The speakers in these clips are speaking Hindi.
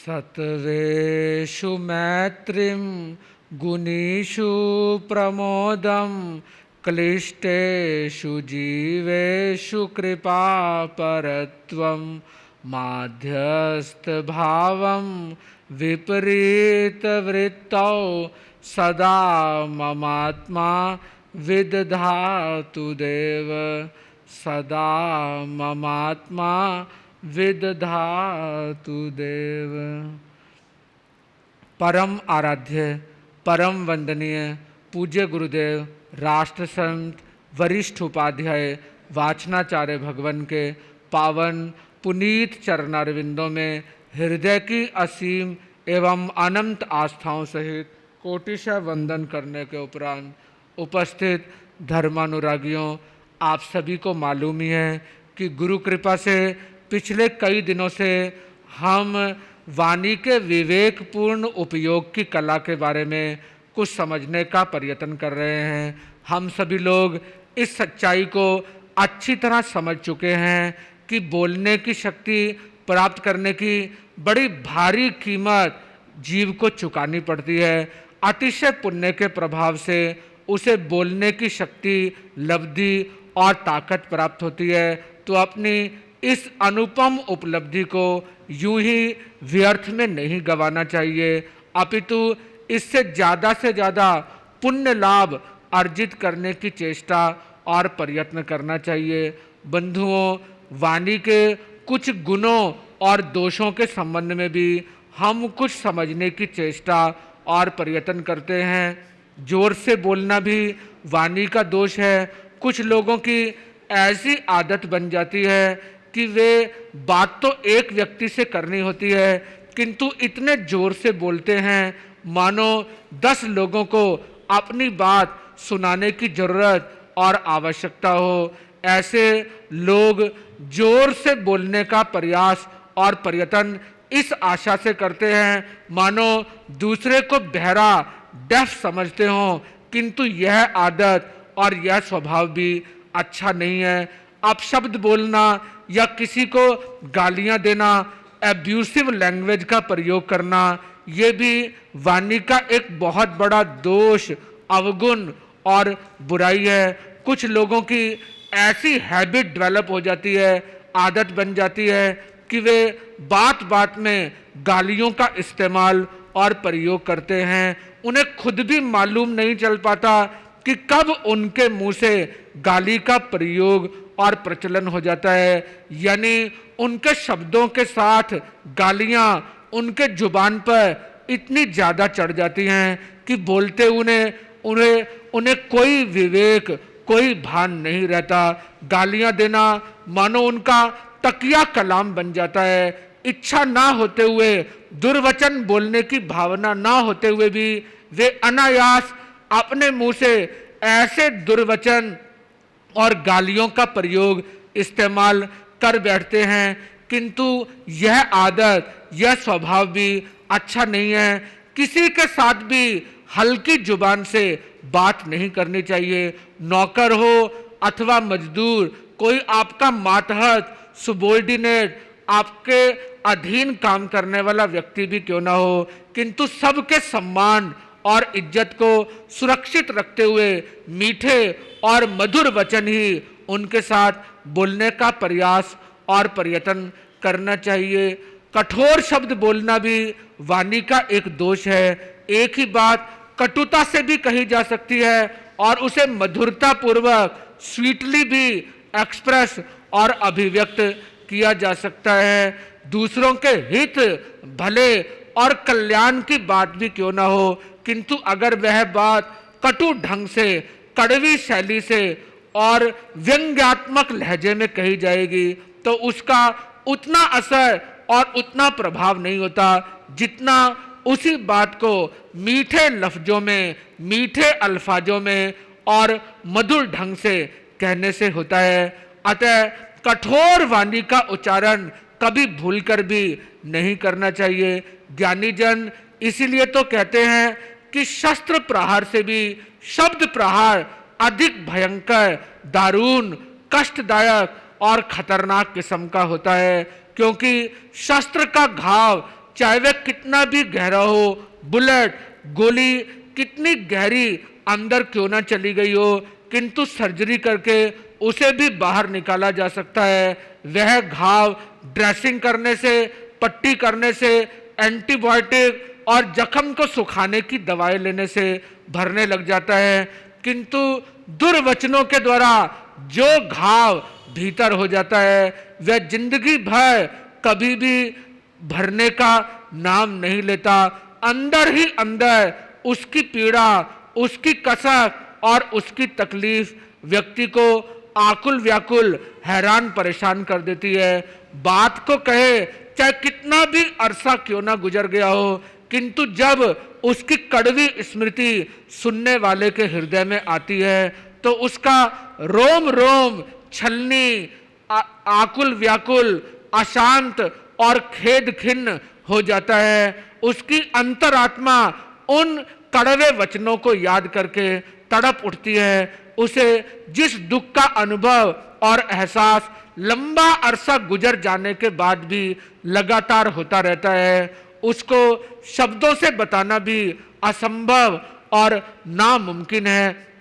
सत्वेषु मैत्रीं गुणीषु प्रमोदं क्लिष्टेषु जीवेषु कृपापरत्वं माध्यस्थभावं विपरीतवृत्तौ सदा ममात्मा विदधातु देव सदा ममात्मा विदधातु देव। परम आराध्य, परम वंदनीय पूज्य गुरुदेव, राष्ट्र संत, वरिष्ठ उपाध्याय, वाचनाचार्य भगवान के पावन पुनीत चरणारविंदों में हृदय की असीम एवं अनंत आस्थाओं सहित कोटिशः वंदन करने के उपरांत उपस्थित धर्मानुरागियों, आप सभी को मालूम ही है कि गुरु कृपा से पिछले कई दिनों से हम वाणी के विवेकपूर्ण उपयोग की कला के बारे में कुछ समझने का प्रयत्न कर रहे हैं। हम सभी लोग इस सच्चाई को अच्छी तरह समझ चुके हैं कि बोलने की शक्ति प्राप्त करने की बड़ी भारी कीमत जीव को चुकानी पड़ती है। अतिशय पुण्य के प्रभाव से उसे बोलने की शक्ति, लब्धि और ताकत प्राप्त होती है। तो अपनी इस अनुपम उपलब्धि को यूं ही व्यर्थ में नहीं गंवाना चाहिए, अपितु इससे से ज़्यादा पुण्य लाभ अर्जित करने की चेष्टा और प्रयत्न करना चाहिए। बंधुओं, वाणी के कुछ गुणों और दोषों के संबंध में भी हम कुछ समझने की चेष्टा और प्रयत्न करते हैं। जोर से बोलना भी वाणी का दोष है। कुछ लोगों की ऐसी आदत बन जाती है कि वे बात तो एक व्यक्ति से करनी होती है, किंतु इतने जोर से बोलते हैं मानो 10 लोगों को अपनी बात सुनाने की जरूरत और आवश्यकता हो। ऐसे लोग जोर से बोलने का प्रयास और प्रयत्न इस आशा से करते हैं मानो दूसरे को बहरा, डेफ समझते हों, किंतु यह आदत और यह स्वभाव भी अच्छा नहीं है। अपशब्द बोलना या किसी को गालियां देना, एब्यूसिव लैंग्वेज का प्रयोग करना, ये भी वाणी का एक बहुत बड़ा दोष, अवगुण और बुराई है। कुछ लोगों की ऐसी हैबिट डेवलप हो जाती है, आदत बन जाती है कि वे बात बात में गालियों का इस्तेमाल और प्रयोग करते हैं। उन्हें खुद भी मालूम नहीं चल पाता कि कब उनके मुंह से गाली का प्रयोग और प्रचलन हो जाता है, यानी उनके शब्दों के साथ गालियां उनके जुबान पर इतनी ज़्यादा चढ़ जाती हैं कि बोलते उन्हें कोई विवेक, कोई भान नहीं रहता। गालियां देना मानो उनका तकिया कलाम बन जाता है। इच्छा ना होते हुए, दुर्वचन बोलने की भावना ना होते हुए भी वे अनायास अपने मुंह से ऐसे दुर्वचन और गालियों का प्रयोग, इस्तेमाल कर बैठते हैं। किंतु यह आदत, यह स्वभाव भी अच्छा नहीं है। किसी के साथ भी हल्की जुबान से बात नहीं करनी चाहिए। नौकर हो अथवा मजदूर, कोई आपका मातहत, सुबॉर्डिनेट, आपके अधीन काम करने वाला व्यक्ति भी क्यों ना हो, किंतु सबके सम्मान और इज्जत को सुरक्षित रखते हुए मीठे और मधुर वचन ही उनके साथ बोलने का प्रयास और प्रयत्न करना चाहिए। कठोर शब्द बोलना भी वाणी का एक दोष है। एक ही बात कटुता से भी कही जा सकती है और उसे मधुरता पूर्वक, स्वीटली भी एक्सप्रेस और अभिव्यक्त किया जा सकता है। दूसरों के हित, भले और कल्याण की बात भी क्यों ना हो, किंतु अगर वह बात कटु ढंग से, कड़वी शैली से और व्यंग्यात्मक लहजे में कही जाएगी तो उसका उतना असर और उतना प्रभाव नहीं होता जितना उसी बात को मीठे लफ्जों में, मीठे अल्फाजों में और मधुर ढंग से कहने से होता है। अतः कठोर वाणी का उच्चारण कभी भूलकर भी नहीं करना चाहिए। ज्ञानी जन इसीलिए तो कहते हैं कि शस्त्र प्रहार से भी शब्द प्रहार अधिक भयंकर, दारुण, कष्टदायक और खतरनाक किस्म का होता है, क्योंकि शस्त्र का घाव चाहे वह कितना भी गहरा हो, बुलेट गोली कितनी गहरी अंदर क्यों ना चली गई हो, किंतु सर्जरी करके उसे भी बाहर निकाला जा सकता है। वह घाव ड्रेसिंग करने से, पट्टी करने से, एंटीबायोटिक और जख्म को सुखाने की दवाएं लेने से भरने लग जाता है, किंतु दुर्वचनों के द्वारा जो घाव भीतर हो जाता है वह जिंदगी भर कभी भी भरने का नाम नहीं लेता। अंदर ही अंदर उसकी पीड़ा, उसकी कसक और उसकी तकलीफ व्यक्ति को आकुल व्याकुल, हैरान परेशान कर देती है। बात को कहे चाहे कितना भी अरसा क्यों ना गुजर गया हो, किंतु जब उसकी कड़वी स्मृति सुनने वाले के हृदय में आती है तो उसका रोम रोम छलनी, आकुल व्याकुल, अशांत और खेद खिन्न हो जाता है। उसकी अंतरात्मा उन कड़वे वचनों को याद करके तड़प उठती है। उसे जिस दुख का अनुभव और एहसास लंबा अरसा गुजर जाने के बाद भी लगातार होता रहता है, उसको शब्दों से बताना भी असंभव और नामुमकिन है।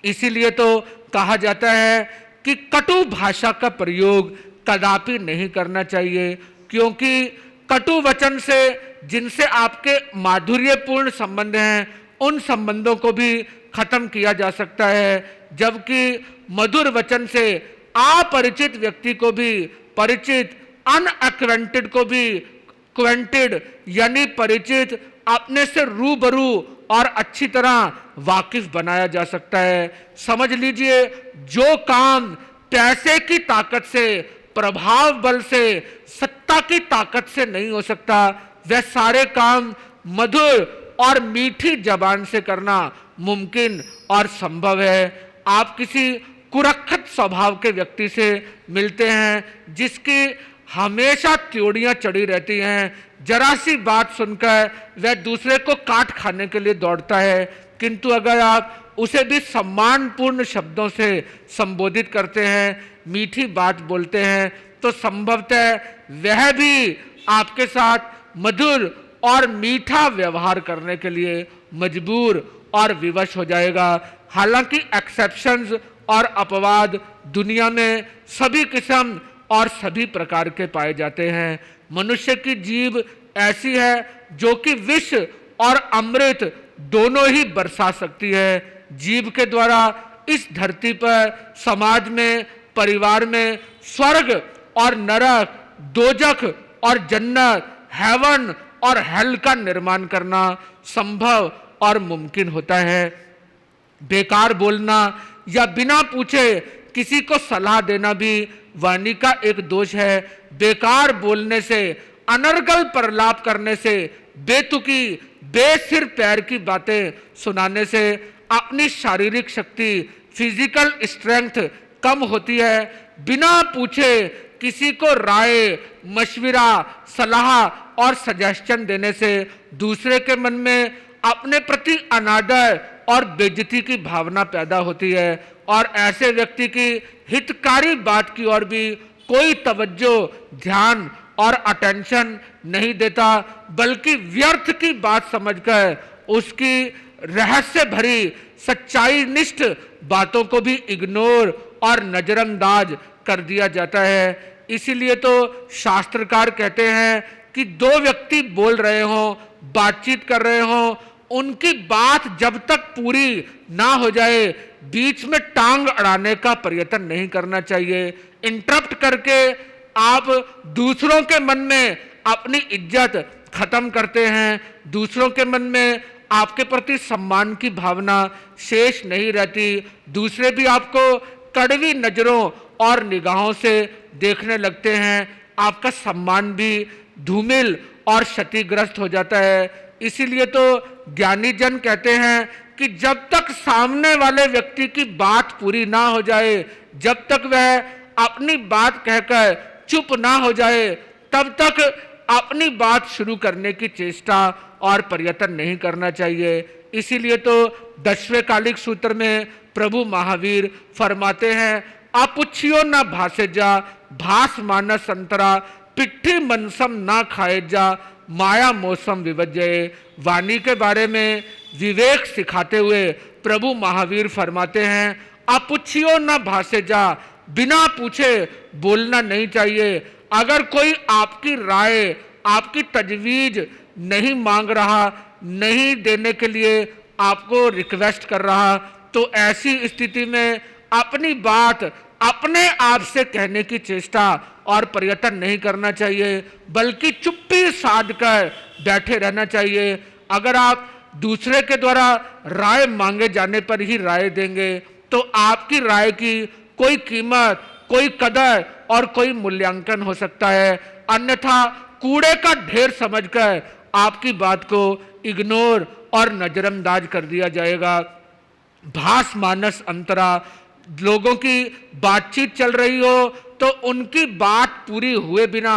इसीलिए तो कहा जाता है कि कटु भाषा का प्रयोग कदापि नहीं करना चाहिए, क्योंकि कटु वचन से जिनसे आपके माधुर्यपूर्ण संबंध हैं उन संबंधों को भी खत्म किया जा सकता है, जबकि मधुर वचन से अपरिचित व्यक्ति को भी परिचित, अनअक्वेंटेड को भी क्वेंटेड यानी परिचित, अपने से रूबरू और अच्छी तरह वाकिफ बनाया जा सकता है। समझ लीजिए, जो काम पैसे की ताकत से, प्रभाव बल से, सत्ता की ताकत से नहीं हो सकता, वह सारे काम मधुर और मीठी जबान से करना मुमकिन और संभव है। आप किसी कुरखत स्वभाव के व्यक्ति से मिलते हैं जिसकी हमेशा त्योड़ियां चढ़ी रहती हैं, जरा सी बात सुनकर वह दूसरे को काट खाने के लिए दौड़ता है, किंतु अगर आप उसे भी सम्मानपूर्ण शब्दों से संबोधित करते हैं, मीठी बात बोलते हैं, तो संभवतः वह भी आपके साथ मधुर और मीठा व्यवहार करने के लिए मजबूर और विवश हो जाएगा। हालांकि एक्सेप्शंस और अपवाद दुनिया में सभी किस्म और सभी प्रकार के पाए जाते हैं। मनुष्य की जीभ ऐसी है जो कि विष और अमृत दोनों ही बरसा सकती है। जीभ के द्वारा इस धरती पर, समाज में, परिवार में स्वर्ग और नरक, दोजख और जन्नत, हेवन और हेल का निर्माण करना संभव और मुमकिन होता है। बेकार बोलना या बिना पूछे किसी को सलाह देना भी वाणी का एक दोष है। बेकार बोलने से, अनर्गल प्रलाप करने से, बेतुकी बेसिर पैर की बातें सुनाने से अपनी शारीरिक शक्ति, फिजिकल स्ट्रेंथ कम होती है। बिना पूछे किसी को राय, मशविरा, सलाह और सजेशन देने से दूसरे के मन में अपने प्रति अनादर और बेइज्जती की भावना पैदा होती है और ऐसे व्यक्ति की हितकारी बात की ओर भी कोई तवज्जो, ध्यान और अटेंशन नहीं देता, बल्कि व्यर्थ की बात समझकर उसकी रहस्य भरी सच्चाई निष्ठ बातों को भी इग्नोर और नजरअंदाज कर दिया जाता है। इसीलिए तो शास्त्रकार कहते हैं कि दो व्यक्ति बोल रहे हों, बातचीत कर रहे हों, उनकी बात जब तक पूरी ना हो जाए बीच में टांग अड़ाने का प्रयत्न नहीं करना चाहिए। इंटरप्ट करके आप दूसरों के मन में अपनी इज्जत खत्म करते हैं, दूसरों के मन में आपके प्रति सम्मान की भावना शेष नहीं रहती, दूसरे भी आपको कड़वी नजरों और निगाहों से देखने लगते हैं, आपका सम्मान भी धूमिल और क्षतिग्रस्त हो जाता है। इसीलिए तो ज्ञानी जन कहते हैं कि जब तक सामने वाले व्यक्ति की बात पूरी ना हो जाए, जब तक वह अपनी बात कहकर चुप ना हो जाए, तब तक अपनी बात शुरू करने की चेष्टा और प्रयत्न नहीं करना चाहिए। इसीलिए तो 10वें कालिक सूत्र में प्रभु महावीर फरमाते हैं, अपुछियो ना भासे जा, भास मानस संतरा, पिट्ठी मनसम ना खाए जा, माया मौसम विवज्जये। वाणी के बारे में विवेक सिखाते हुए प्रभु महावीर फरमाते हैं, अपुछियो न भाषे जा, बिना पूछे बोलना नहीं चाहिए। अगर कोई आपकी राय, आपकी तजवीज नहीं मांग रहा, नहीं देने के लिए आपको रिक्वेस्ट कर रहा, तो ऐसी स्थिति में अपनी बात अपने आप से कहने की चेष्टा और प्रयत्न नहीं करना चाहिए, बल्कि चुप्पी साध कर बैठे रहना चाहिए। अगर आप दूसरे के द्वारा राय मांगे जाने पर ही राय देंगे तो आपकी राय की कोई कीमत, कोई कदर और कोई मूल्यांकन हो सकता है, अन्यथा कूड़े का ढेर समझकर आपकी बात को इग्नोर और नजरअंदाज कर दिया जाएगा। भास मानस अंतरा, लोगों की बातचीत चल रही हो तो उनकी बात पूरी हुए बिना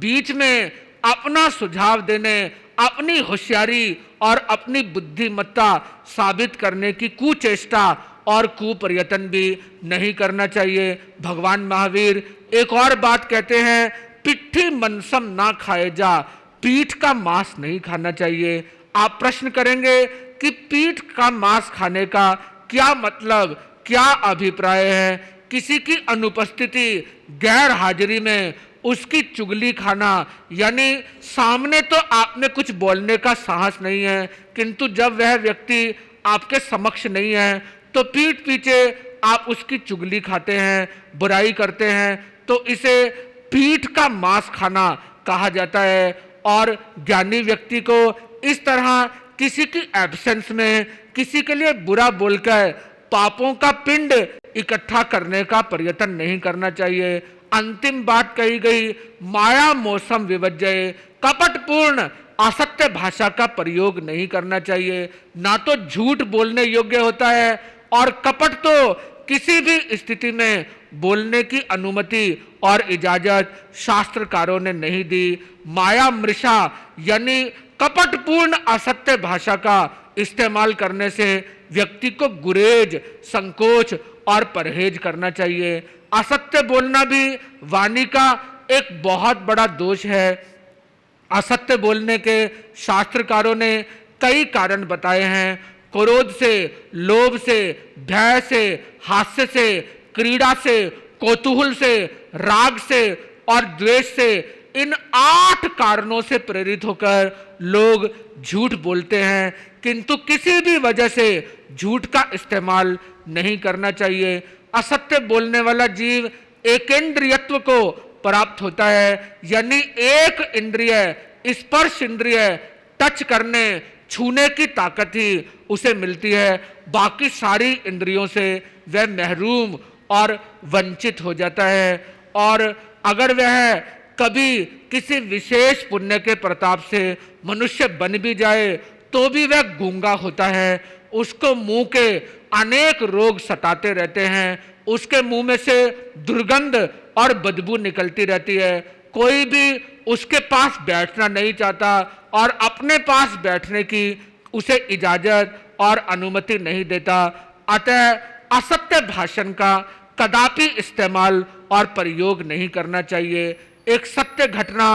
बीच में अपना सुझाव देने, अपनी होशियारी और अपनी बुद्धिमत्ता साबित करने की कुचेष्टा और कुप्रयत्न भी नहीं करना चाहिए। भगवान महावीर एक और बात कहते हैं, पिट्ठी मनसम ना खाए जा, पीठ का मांस नहीं खाना चाहिए। आप प्रश्न करेंगे कि पीठ का मांस खाने का क्या मतलब, क्या अभिप्राय है? किसी की अनुपस्थिति, गैर हाजिरी में उसकी चुगली खाना, यानी सामने तो आपने कुछ बोलने का साहस नहीं है, किंतु जब वह व्यक्ति आपके समक्ष नहीं है तो पीठ पीछे आप उसकी चुगली खाते हैं, बुराई करते हैं, तो इसे पीठ का मांस खाना कहा जाता है। और ज्ञानी व्यक्ति को इस तरह किसी की एब्सेंस में किसी के लिए बुरा बोलकर पापों का पिंड इकट्ठा करने का प्रयत्न नहीं करना चाहिए। अंतिम बात कही गई, माया मौसम विवज्जये, कपटपूर्ण असत्य भाषा का प्रयोग नहीं करना चाहिए। ना तो झूठ बोलने योग्य होता है और कपट तो किसी भी स्थिति में बोलने की अनुमति और इजाजत शास्त्रकारों ने नहीं दी। माया मृषा यानी कपटपूर्ण असत्य भाषा का इस्तेमाल करने से व्यक्ति को गुरेज, संकोच और परहेज करना चाहिए। असत्य बोलना भी वाणी का एक बहुत बड़ा दोष है। असत्य बोलने के शास्त्रकारों ने कई कारण बताए हैं। क्रोध से, लोभ से, भय से, हास्य से, क्रीड़ा से, कौतूहल से, राग से और द्वेष से, इन 8 कारणों से प्रेरित होकर लोग झूठ बोलते हैं, किंतु किसी भी वजह से झूठ का इस्तेमाल नहीं करना चाहिए। असत्य बोलने वाला जीव एकेंद्रियत्व को प्राप्त होता है, यानी एक इंद्रिय, स्पर्श इंद्रिय, टच करने, छूने की ताकत ही उसे मिलती है। बाकी सारी इंद्रियों से वह महरूम और वंचित हो जाता है। और अगर वह कभी किसी विशेष पुण्य के प्रताप से मनुष्य बन भी जाए तो भी वह गूंगा होता है। उसको मुंह के अनेक रोग सताते रहते हैं, उसके मुंह में से दुर्गंध और बदबू निकलती रहती है। कोई भी उसके पास बैठना नहीं चाहता और अपने पास बैठने की उसे इजाजत और अनुमति नहीं देता। अतः असत्य भाषण का कदापि इस्तेमाल और प्रयोग नहीं करना चाहिए। एक सत्य घटना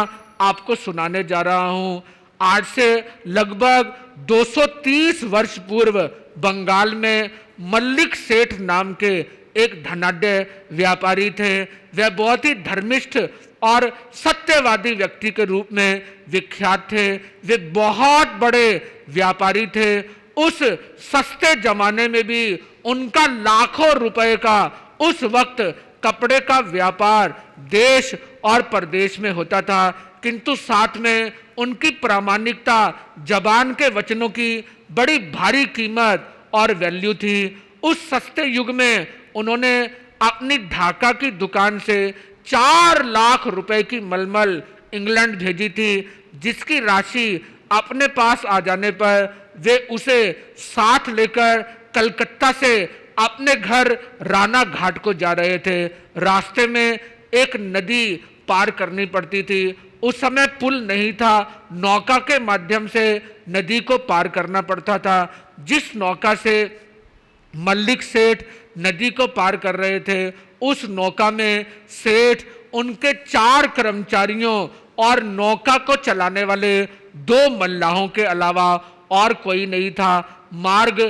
आपको सुनाने जा रहा हूं। आज से लगभग 230 वर्ष पूर्व बंगाल में मल्लिक सेठ नाम के एक धनाढ्य व्यापारी थे। वह बहुत ही धर्मिष्ठ और सत्यवादी व्यक्ति के रूप में विख्यात थे। वे बहुत बड़े व्यापारी थे। उस सस्ते जमाने में भी उनका लाखों रुपए का उस वक्त कपड़े का व्यापार देश और प्रदेश में होता था, किंतु साथ में उनकी प्रामाणिकता, जबान के वचनों की बड़ी भारी कीमत और वैल्यू थी। उस सस्ते युग में उन्होंने अपनी ढाका की दुकान से 4 लाख रुपए की मलमल इंग्लैंड भेजी थी, जिसकी राशि अपने पास आ जाने पर वे उसे साथ लेकर कलकत्ता से अपने घर राना घाट को जा रहे थे। रास्ते में एक नदी पार करनी पड़ती थी। उस समय पुल नहीं था, नौका के माध्यम से नदी को पार करना पड़ता था। जिस नौका से मल्लिक सेठ नदी को पार कर रहे थे, उस नौका में सेठ उनके 4 कर्मचारियों और नौका को चलाने वाले 2 मल्लाहों के अलावा और कोई नहीं था। मार्ग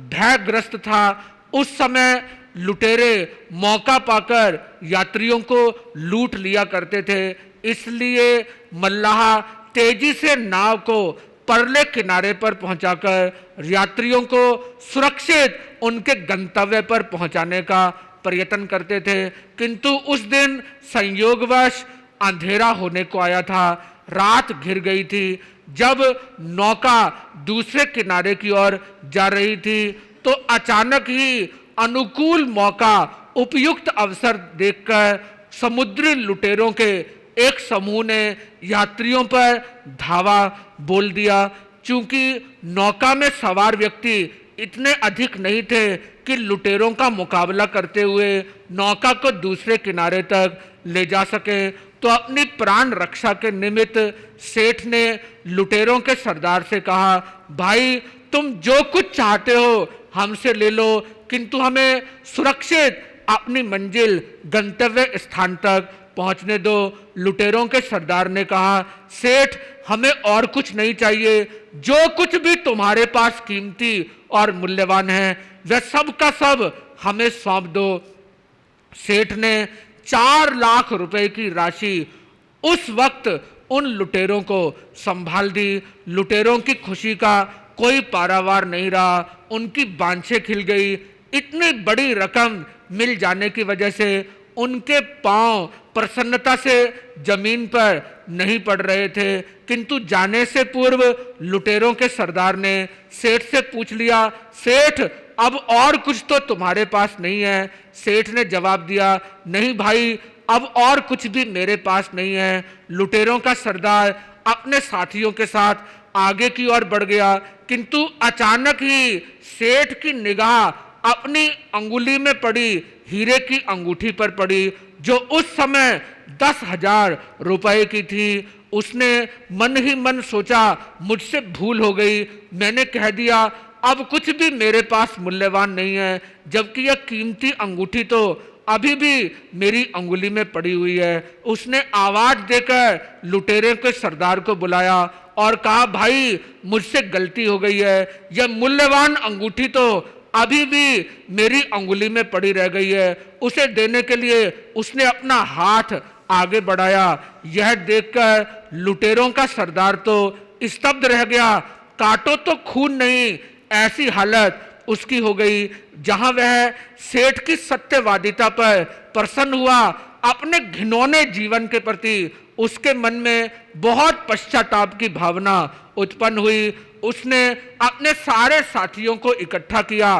भयग्रस्त था। उस समय लुटेरे मौका पाकर यात्रियों को लूट लिया करते थे, इसलिए मल्लाह तेजी से नाव को परले किनारे पर पहुंचाकर यात्रियों को सुरक्षित उनके गंतव्य पर पहुंचाने का प्रयत्न करते थे। किंतु उस दिन संयोगवश अंधेरा होने को आया था, रात घिर गई थी। जब नौका दूसरे किनारे की ओर जा रही थी तो अचानक ही अनुकूल मौका, उपयुक्त अवसर देखकर समुद्री लुटेरों के एक समूह ने यात्रियों पर धावा बोल दिया। चूंकि नौका में सवार व्यक्ति इतने अधिक नहीं थे कि लुटेरों का मुकाबला करते हुए नौका को दूसरे किनारे तक ले जा सके, तो अपनी प्राण रक्षा के निमित्त सेठ ने लुटेरों के सरदार से कहा, भाई तुम जो कुछ चाहते हो हमसे ले लो, किंतु हमें सुरक्षित अपनी मंजिल गंतव्य स्थान तक पहुंचने दो। लुटेरों के सरदार ने कहा, सेठ हमें और कुछ नहीं चाहिए, जो कुछ भी तुम्हारे पास कीमती और मूल्यवान है वह सब का सब हमें सौंप दो। सेठ ने 4 लाख रुपए की राशि उस वक्त उन लुटेरों को संभाल दी। लुटेरों की खुशी का कोई पारावार नहीं रहा, उनकी बांछें खिल गई। इतनी बड़ी रकम मिल जाने की वजह से उनके पांव प्रसन्नता से जमीन पर नहीं पड़ रहे थे। किंतु जाने से पूर्व लुटेरों के सरदार ने सेठ से पूछ लिया, सेठ अब और कुछ तो तुम्हारे पास नहीं है? सेठ ने जवाब दिया, नहीं भाई अब और कुछ भी मेरे पास नहीं है। लुटेरों का सरदार अपने साथियों के साथ आगे की ओर बढ़ गया, किंतु अचानक ही सेठ की निगाह अपनी अंगुली में पड़ी हीरे की अंगूठी पर पड़ी, जो उस समय 10,000 रुपए की थी। उसने मन ही मन सोचा, मुझसे भूल हो गई, मैंने कह दिया अब कुछ भी मेरे पास मूल्यवान नहीं है, जबकि यह कीमती अंगूठी तो अभी भी मेरी अंगुली में पड़ी हुई है। उसने आवाज देकर लुटेरे के सरदार को बुलाया और कहा, भाई मुझसे गलती हो गई है, यह मूल्यवान अंगूठी तो अभी भी मेरी अंगुली में पड़ी रह गई है। उसे देने के लिए उसने अपना हाथ आगे बढ़ाया। यह देखकर लुटेरों का सरदार तो स्तब्ध रह गया, काटो तो खून नहीं, ऐसी हालत उसकी हो गई। जहां वह सेठ की सत्यवादिता पर प्रसन्न हुआ, अपने घिनौने जीवन के प्रति उसके मन में बहुत पश्चाताप की भावना उत्पन्न हुई। उसने अपने सारे साथियों को इकट्ठा किया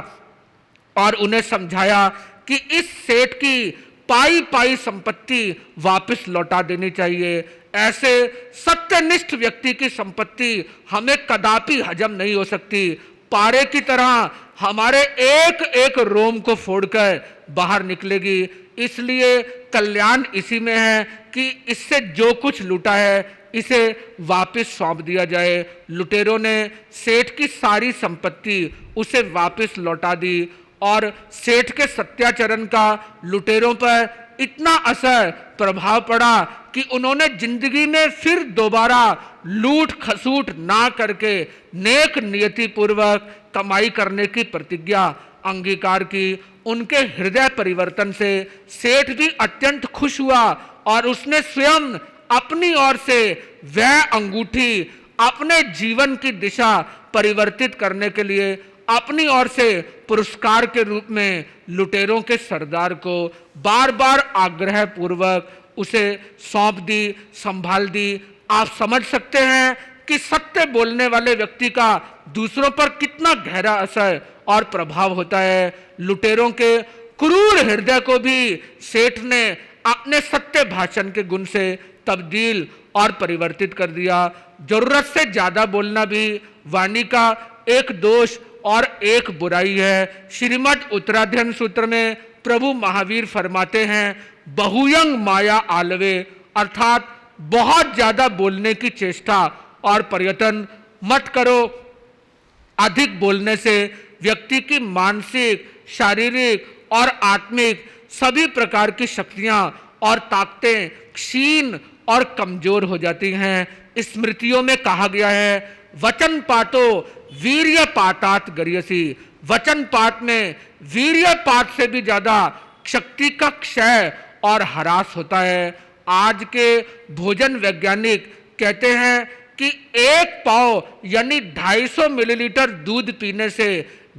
और उन्हें समझाया कि इस सेठ की पाई पाई संपत्ति वापस लौटा देनी चाहिए। ऐसे सत्यनिष्ठ व्यक्ति की संपत्ति हमें कदापि हजम नहीं हो सकती। पारे की तरह हमारे एक एक रोम को फोड़कर बाहर निकलेगी। इसलिए कल्याण इसी में है कि इससे जो कुछ लूटा है इसे वापस सौंप दिया जाए। लुटेरों ने सेठ की सारी संपत्ति उसे वापस लौटा दी और सेठ के सत्याचरण का लुटेरों पर इतना असर प्रभाव पड़ा कि उन्होंने जिंदगी में फिर दोबारा लूट खसूट ना करके नेक नियति पूर्वक कमाई करने की प्रतिज्ञा अंगीकार की। उनके हृदय परिवर्तन से सेठ भी अत्यंत खुश हुआ और उसने स्वयं अपनी ओर से वह अंगूठी अपने जीवन की दिशा परिवर्तित करने के लिए अपनी ओर से पुरस्कार के रूप में लुटेरों के सरदार को बार बार आग्रह पूर्वक उसे सौंप दी, संभाल दी। आप समझ सकते हैं कि सत्य बोलने वाले व्यक्ति का दूसरों पर कितना गहरा असर और प्रभाव होता है। लुटेरों के क्रूर हृदय को भी सेठ ने अपने सत्य भाषण के गुण से तब्दील और परिवर्तित कर दिया। जरूरत से ज्यादा बोलना भी वाणी का एक दोष और एक बुराई है। श्रीमद् उत्तराध्ययन सूत्र में प्रभु महावीर फरमाते हैं, बहुयंग माया आलवे, अर्थात बहुत ज्यादा बोलने की चेष्टा और प्रयत्न मत करो। अधिक बोलने से व्यक्ति की मानसिक, शारीरिक और आत्मिक सभी प्रकार की शक्तियां और ताकतें क्षीण और कमजोर हो जाती हैं। स्मृतियों में कहा गया है, वचन पातो वीर्य पातात गरियसी। वचन पात में वीर्य पात से भी ज्यादा शक्ति का क्षय और ह्रास होता है। आज के भोजन वैज्ञानिक कहते हैं कि एक पाव यानी 250 मिलीलीटर दूध पीने से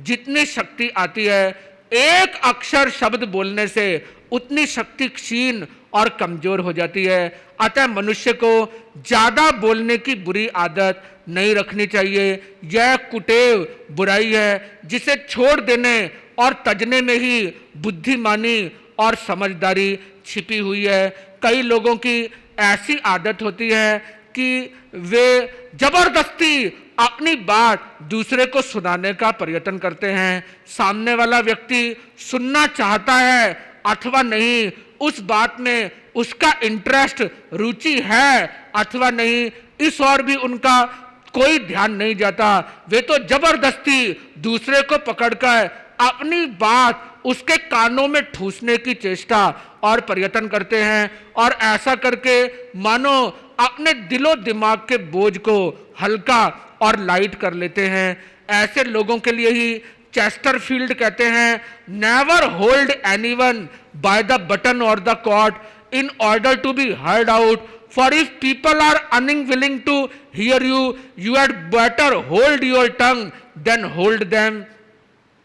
जितनी शक्ति आती है, एक अक्षर शब्द बोलने से उतनी शक्ति क्षीण और कमजोर हो जाती है। अतः मनुष्य को ज्यादा बोलने की बुरी आदत नहीं रखनी चाहिए। यह कुटेव बुराई है जिसे छोड़ देने और तजने में ही बुद्धिमानी और समझदारी छिपी हुई है। कई लोगों की ऐसी आदत होती है कि वे जबरदस्ती अपनी बात दूसरे को सुनाने का प्रयत्न करते हैं। सामने वाला व्यक्ति सुनना चाहता है अथवा नहीं, उस बात में उसका इंटरेस्ट रुचि है अथवा नहीं, इस और भी उनका कोई ध्यान नहीं जाता। वे तो जबरदस्ती दूसरे को पकड़कर अपनी बात उसके कानों में ठूसने की चेष्टा और प्रयत्न करते हैं और ऐसा करके मानो अपने दिलो दिमाग के बोझ को हल्का और लाइट कर लेते हैं। ऐसे लोगों के लिए ही चेस्टरफील्ड कहते हैं, never hold anyone by the button or the cord in order to be heard out, for if people are unwilling to hear you, you had better hold your tongue than hold them.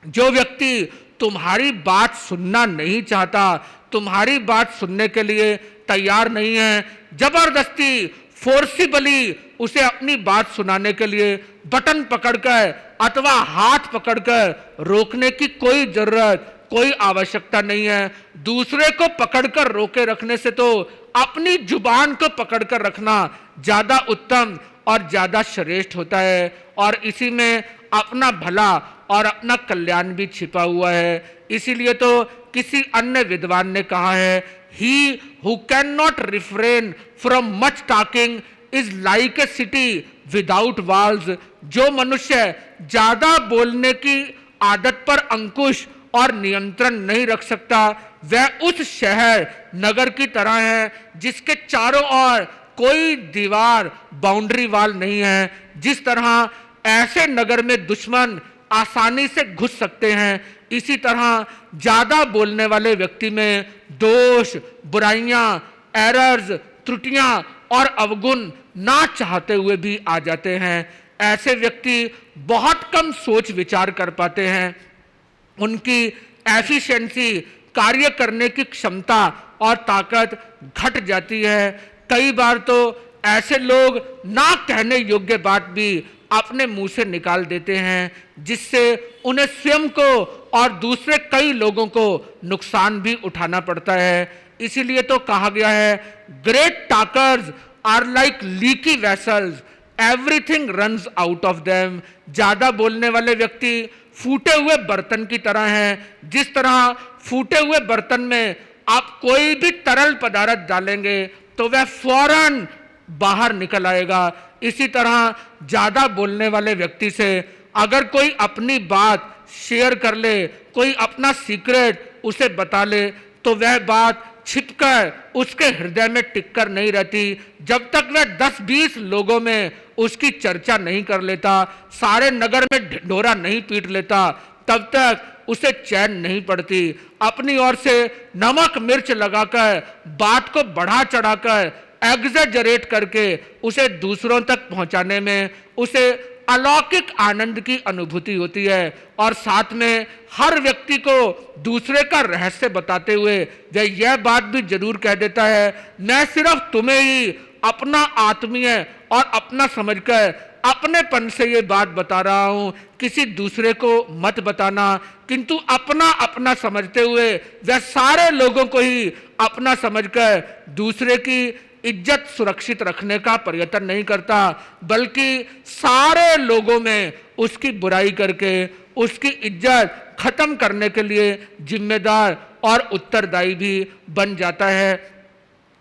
जो व्यक्ति तुम्हारी बात सुनना नहीं चाहता, तुम्हारी बात सुनने के लिए तैयार नहीं है, जबरदस्ती फोर्सिबली उसे अपनी बात सुनाने के लिए बटन पकड़कर अथवा हाथ पकड़कर रोकने की कोई जरूरत, कोई आवश्यकता नहीं है। दूसरे को पकड़कर रोके रखने से तो अपनी जुबान को पकड़कर रखना ज्यादा उत्तम और ज्यादा श्रेष्ठ होता है। और इसी में अपना भला और अपना कल्याण भी छिपा हुआ है। इसीलिए तो किसी अन्य विद्वान ने कहा है, he who can not refrain from much talking is like a city without walls. जो मनुष्य ज्यादा बोलने की आदत पर अंकुश और नियंत्रण नहीं रख सकता, वह उस शहर नगर की तरह है जिसके चारों ओर कोई दीवार बाउंड्री वाल नहीं है। जिस तरह ऐसे नगर में दुश्मन आसानी से घुस सकते हैं, इसी तरह ज्यादा बोलने वाले व्यक्ति में दोष, बुराइयां, एरर्स, त्रुटियां और अवगुण ना चाहते हुए भी आ जाते हैं। ऐसे व्यक्ति बहुत कम सोच विचार कर पाते हैं। उनकी एफिशिएंसी, कार्य करने की क्षमता और ताकत घट जाती है। कई बार तो ऐसे लोग ना कहने योग्य बात भी अपने मुंह से निकाल देते हैं, जिससे उन्हें स्वयं को और दूसरे कई लोगों को नुकसान भी उठाना पड़ता है। इसीलिए तो कहा गया है, great talkers are like leaky vessels, everything runs out of them. ज्यादा बोलने वाले व्यक्ति फूटे हुए बर्तन की तरह हैं। जिस तरह फूटे हुए बर्तन में आप कोई भी तरल पदार्थ डालेंगे तो वह फौरन बाहर निकल आएगा। इसी तरह ज्यादा बोलने वाले व्यक्ति से अगर कोई अपनी बात शेयर कर ले, कोई अपना सीक्रेट उसे बता ले, तो वह बात छिपकर उसके हृदय में टिककर नहीं रहती। जब तक वह 10-20 लोगों में उसकी चर्चा नहीं कर लेता, सारे नगर में ढिंढोरा नहीं पीट लेता, तब तक उसे चैन नहीं पड़ती। अपनी ओर से नमक मिर्च लगाकर, बात को बढ़ा चढ़ाकर, एग्जैजरेट करके उसे दूसरों तक पहुंचाने में उसे अलौकिक आनंद की अनुभूति होती है। और साथ में हर व्यक्ति को दूसरे का रहस्य बताते हुए वह यह बात भी जरूर कह देता है, मैं सिर्फ तुम्हें ही अपना आत्मीय और अपना समझकर अपनेपन से ये बात बता रहा हूं, किसी दूसरे को मत बताना। किंतु अपना अपना समझते हुए वह सारे लोगों को ही अपना समझकर दूसरे की इज्जत सुरक्षित रखने का प्रयत्न नहीं करता, बल्कि सारे लोगों में उसकी बुराई करके उसकी इज्जत खत्म करने के लिए जिम्मेदार और उत्तरदायी भी बन जाता है।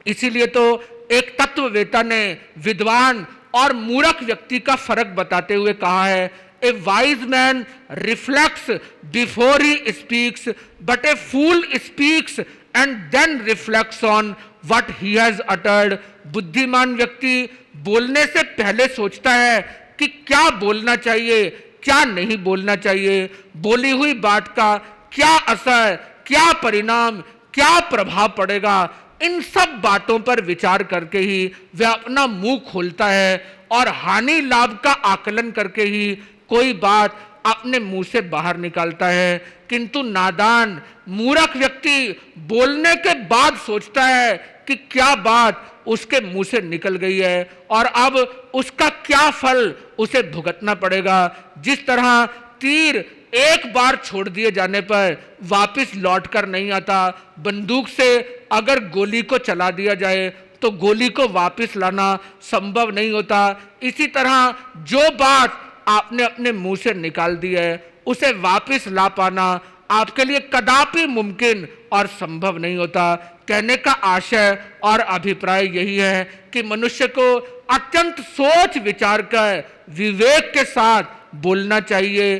इसीलिए तो एक तत्ववेता ने विद्वान और मूर्ख व्यक्ति का फर्क बताते हुए कहा है, a wise man reflects before he speaks, but a fool speaks and then reflects on what he has uttered. बुद्धिमान व्यक्ति बोलने से पहले सोचता है कि क्या बोलना चाहिए, क्या नहीं बोलना चाहिए, बोली हुई बात का क्या असर, क्या परिणाम, क्या प्रभाव पड़ेगा। इन सब बातों पर विचार करके ही वह अपना मुंह खोलता है और हानि लाभ का आकलन करके ही कोई बात अपने मुंह से बाहर निकालता है। किंतु नादान मूर्ख व्यक्ति बोलने के बाद सोचता है कि क्या बात उसके मुंह से निकल गई है और अब उसका क्या फल उसे भुगतना पड़ेगा। जिस तरह तीर एक बार छोड़ दिए जाने पर वापस लौटकर नहीं आता, बंदूक से अगर गोली को चला दिया जाए तो गोली को वापस लाना संभव नहीं होता। इसी तरह जो बात आपने अपने मुंह से निकाल दी है उसे वापस ला पाना आपके लिए कदापि मुमकिन और संभव नहीं होता। कहने का आशय और अभिप्राय यही है कि मनुष्य को अत्यंत सोच विचार कर विवेक के साथ बोलना चाहिए।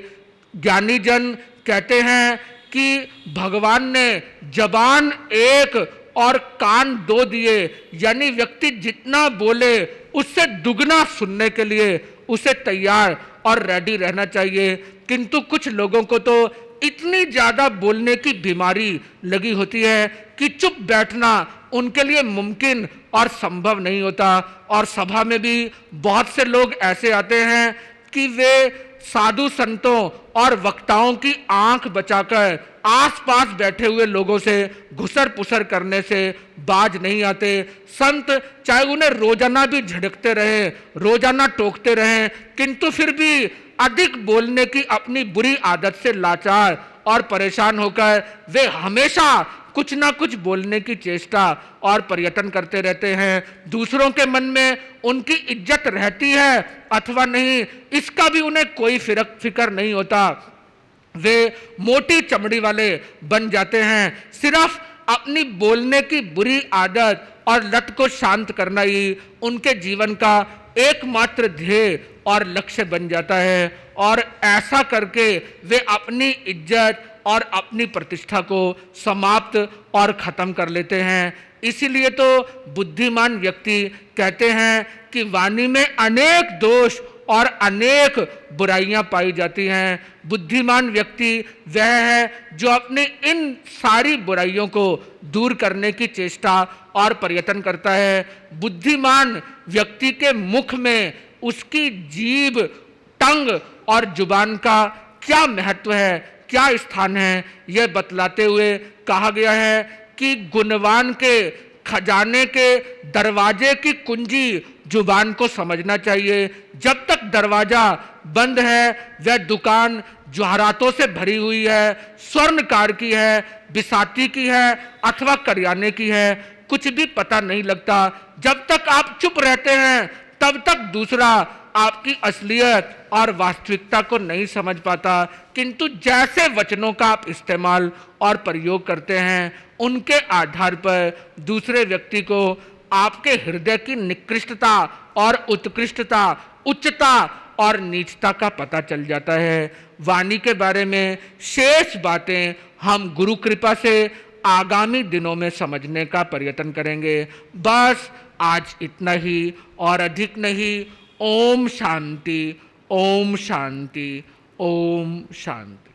ज्ञानी जन कहते हैं कि भगवान ने जबान एक और कान दो दिए, यानी व्यक्ति जितना बोले उससे दुगना सुनने के लिए उसे तैयार और रेडी रहना चाहिए। किंतु कुछ लोगों को तो इतनी ज्यादा बोलने की बीमारी लगी होती है कि चुप बैठना उनके लिए मुमकिन और संभव नहीं होता। और सभा में भी बहुत से लोग ऐसे आते हैं कि वे साधु संतों और वक्ताओं की आंख बचाकर आसपास बैठे हुए लोगों से घुसर पुसर करने से बाज नहीं आते। संत चाहे उन्हें रोजाना भी झिड़कते रहे, रोजाना टोकते रहे, किंतु फिर भी अधिक बोलने की अपनी बुरी आदत से लाचार और परेशान होकर वे हमेशा कुछ ना कुछ बोलने की चेष्टा और प्रयत्न करते रहते हैं। दूसरों के मन में उनकी इज्जत रहती है अथवा नहीं, इसका भी उन्हें कोई फिक्र नहीं होता। वे मोटी चमड़ी वाले बन जाते हैं। सिर्फ अपनी बोलने की बुरी आदत और लत को शांत करना ही उनके जीवन का एकमात्र ध्येय और लक्ष्य बन जाता है और ऐसा करके वे अपनी इज्जत और अपनी प्रतिष्ठा को समाप्त और खत्म कर लेते हैं। इसीलिए तो बुद्धिमान व्यक्ति कहते हैं कि वाणी में अनेक दोष और अनेक बुराइयां पाई जाती हैं। बुद्धिमान व्यक्ति वह है जो अपनी इन सारी बुराइयों को दूर करने की चेष्टा और प्रयत्न करता है। बुद्धिमान व्यक्ति के मुख में उसकी जीभ, टंग और जुबान का क्या महत्व है, क्या स्थान है, यह बतलाते हुए कहा गया है कि गुणवान के खजाने के दरवाजे की कुंजी जुबान को समझना चाहिए। जब तक दरवाजा बंद है वह दुकान जवाहरातों से भरी हुई है, स्वर्णकार की है, बिसाती की है अथवा करियाने की है, कुछ भी पता नहीं लगता। जब तक आप चुप रहते हैं तब तक दूसरा आपकी असलियत और वास्तविकता को नहीं समझ पाता। किंतु जैसे वचनों का आप इस्तेमाल और प्रयोग करते हैं उनके आधार पर दूसरे व्यक्ति को आपके हृदय की निकृष्टता और उत्कृष्टता, उच्चता और नीचता का पता चल जाता है। वाणी के बारे में शेष बातें हम गुरु कृपा से आगामी दिनों में समझने का प्रयत्न करेंगे। बस आज इतना ही और अधिक नहीं। ओम शांति, ओम शांति, ओम शांति।